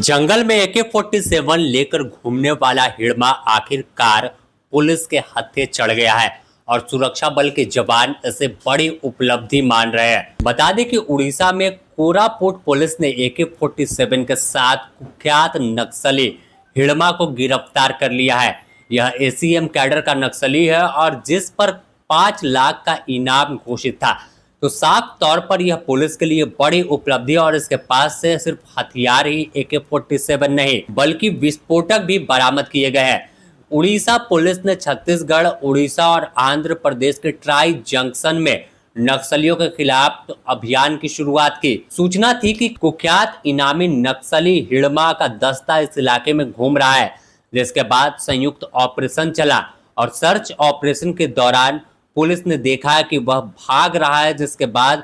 जंगल में AK-47 लेकर घूमने वाला हिड़मा आखिरकार पुलिस के हत्थे चढ़ गया है और सुरक्षा बल के जवान इसे बड़ी उपलब्धि मान रहे हैं। बता दें कि उड़ीसा में कोरापुट पुलिस ने AK-47 के साथ कुख्यात नक्सली हिड़मा को गिरफ्तार कर लिया है। यह ACM कैडर का नक्सली है और जिस पर 5 लाख का इनाम घोषित था। तो साफ तौर पर यह पुलिस के लिए बड़ी उपलब्धि और इसके पास से सिर्फ हथियार ही AK-47 नहीं बल्कि विस्फोटक भी बरामद किए गए हैं। उड़ीसा पुलिस ने छत्तीसगढ़, उड़ीसा और आंध्र प्रदेश के ट्राई जंक्शन में नक्सलियों के खिलाफ अभियान की शुरुआत की। सूचना थी कि कुख्यात इनामी नक्सली हिड़मा का दस्ता इस इलाके में घूम रहा है, जिसके बाद संयुक्त ऑपरेशन चला और सर्च ऑपरेशन के दौरान पुलिस ने देखा है कि वह भाग रहा है, जिसके बाद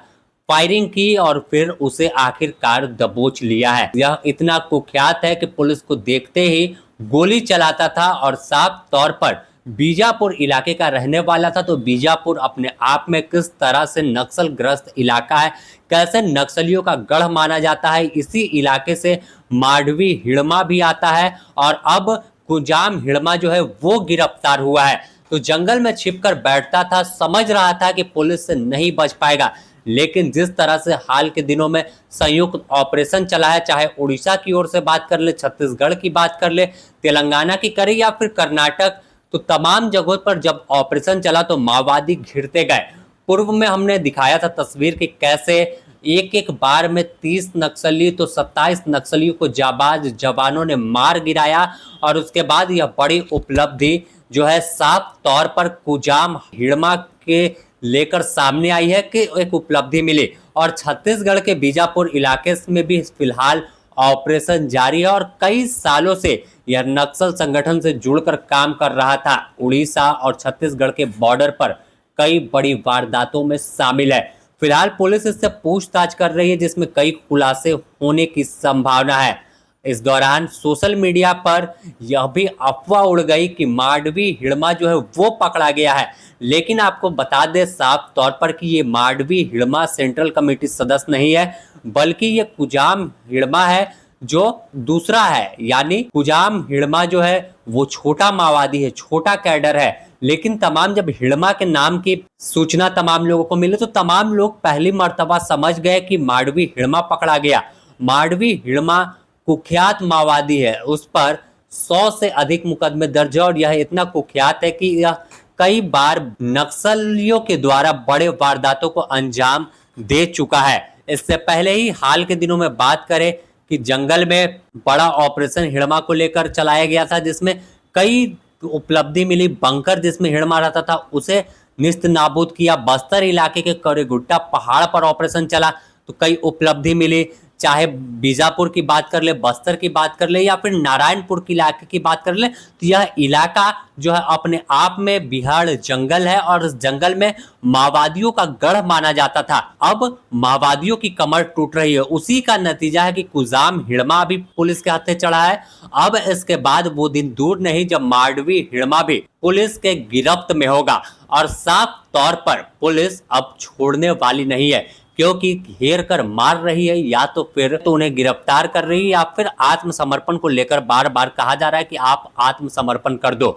फायरिंग की और फिर उसे आखिरकार दबोच लिया है। यह इतना कुख्यात है कि पुलिस को देखते ही गोली चलाता था और साफ तौर पर बीजापुर इलाके का रहने वाला था। तो बीजापुर अपने आप में किस तरह से नक्सल ग्रस्त इलाका है, कैसे नक्सलियों का गढ़ माना जाता है, इसी इलाके से माडवी हिड़मा भी आता है और अब कुजाम हिड़मा जो है वो गिरफ्तार हुआ है। तो जंगल में छिपकर बैठता था, समझ रहा था कि पुलिस से नहीं बच पाएगा, लेकिन जिस तरह से हाल के दिनों में संयुक्त ऑपरेशन चला है, चाहे उड़ीसा की ओर से बात कर ले, छत्तीसगढ़ की बात कर ले, तेलंगाना की करे या फिर कर्नाटक, तो तमाम जगहों पर जब ऑपरेशन चला तो माओवादी घिरते गए। पूर्व में हमने दिखाया था तस्वीर कि कैसे एक बार में 30 नक्सली तो 27 नक्सलियों को जाबाज जवानों ने मार गिराया और उसके बाद यह बड़ी उपलब्धि जो है साफ तौर पर कुजाम हिड़मा के लेकर सामने आई है कि एक उपलब्धि मिली। और छत्तीसगढ़ के बीजापुर इलाके में भी फिलहाल ऑपरेशन जारी है और कई सालों से यह नक्सल संगठन से जुड़कर काम कर रहा था। उड़ीसा और छत्तीसगढ़ के बॉर्डर पर कई बड़ी वारदातों में शामिल है। फिलहाल पुलिस इससे पूछताछ कर रही है, जिसमें कई खुलासे होने की संभावना है। इस दौरान सोशल मीडिया पर यह भी अफवाह उड़ गई कि माडवी हिड़मा जो है वो पकड़ा गया है, लेकिन आपको बता दें साफ तौर पर कि ये माडवी हिड़मा सेंट्रल कमेटी सदस्य नहीं है, बल्कि ये कुजाम हिड़मा है जो दूसरा है। यानी कुजाम हिड़मा जो है वो छोटा माओवादी है, छोटा कैडर है। लेकिन तमाम जब हिड़मा के नाम की सूचना तमाम लोगों को मिली तो तमाम लोग पहली मर्तबा समझ गए कि माडवी हिड़मा पकड़ा गया। माडवी हिड़मा कुख्यात माओवादी है, उस पर 100 से अधिक मुकदमे दर्ज है और यह इतना कुख्यात है कि यह कई बार नक्सलियों के द्वारा बड़े वारदातों को अंजाम दे चुका है। इससे पहले ही हाल के दिनों में बात करें कि जंगल में बड़ा ऑपरेशन हिड़मा को लेकर चलाया गया था, जिसमें कई उपलब्धि मिली। बंकर जिसमें हिड़मा रहता था उसे निस्त नाबूद किया। बस्तर इलाके के करेगुट्टा पहाड़ पर ऑपरेशन चला तो कई उपलब्धि मिली। चाहे बीजापुर की बात कर ले, बस्तर की बात कर ले या फिर नारायणपुर के इलाके की बात कर ले, तो यह इलाका जो है अपने आप में बिहाड़ जंगल है और इस जंगल में माओवादियों का गढ़ माना जाता था। अब माओवादियों की कमर टूट रही है। उसी का नतीजा है कि कुजाम हिड़मा भी पुलिस के हाथे चढ़ा है। अब इसके बाद वो दिन दूर नहीं जब माडवी हिड़मा भी पुलिस के गिरफ्त में होगा और साफ तौर पर पुलिस अब छोड़ने वाली नहीं है, क्योंकि घेर कर मार रही है, या तो फिर तो उन्हें गिरफ्तार कर रही है या फिर आत्मसमर्पण को लेकर बार बार कहा जा रहा है कि आप आत्मसमर्पण कर दो।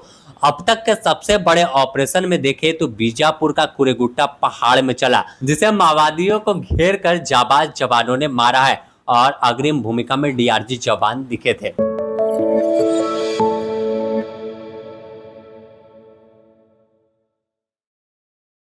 अब तक के सबसे बड़े ऑपरेशन में देखें तो बीजापुर का कुरेगुट्टा पहाड़ में चला, जिसे माओवादियों को घेर कर जाबाज जवानों ने मारा है और अग्रिम भूमिका में DRG जवान दिखे थे।